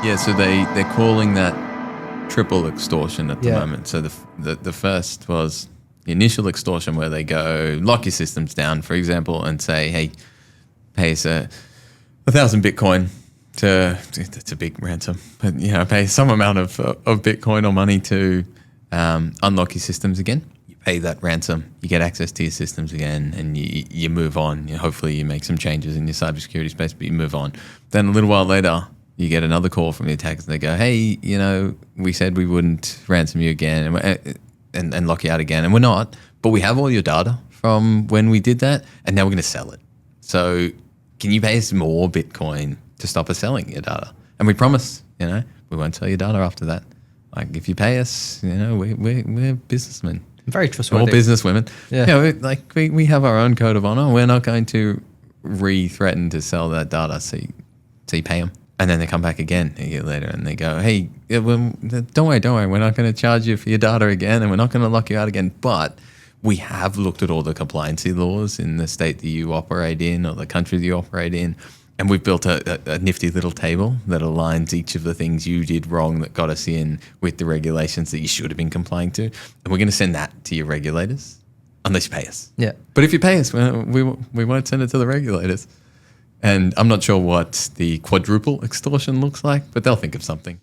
Yeah, so they're calling that triple extortion at the moment. So the first was the initial extortion where they go lock your systems down, for example, and say, hey, pay us 1,000 Bitcoin it's a big ransom, but pay some amount of Bitcoin or money to unlock your systems again. You pay that ransom, you get access to your systems again, and you move on. Hopefully you make some changes in your cybersecurity space, but you move on. Then a little while later, you get another call from the attackers and they go, hey, we said we wouldn't ransom you again and lock you out again, and we're not, but we have all your data from when we did that, and now we're going to sell it. So can you pay us more Bitcoin to stop us selling your data? And we promise, we won't sell your data after that. Like, if you pay us, we're businessmen. Very trustworthy. All businesswomen. Yeah. We have our own code of honor. We're not going to re-threaten to sell that data, so you pay them. And then they come back again a year later and they go, hey, don't worry. We're not going to charge you for your data again, and we're not going to lock you out again. But we have looked at all the compliancy laws in the state that you operate in or the country that you operate in, and we've built a nifty little table that aligns each of the things you did wrong that got us in with the regulations that you should have been complying to. And we're going to send that to your regulators unless you pay us. Yeah. But if you pay us, we won't send it to the regulators. And I'm not sure what the quadruple extortion looks like, but they'll think of something.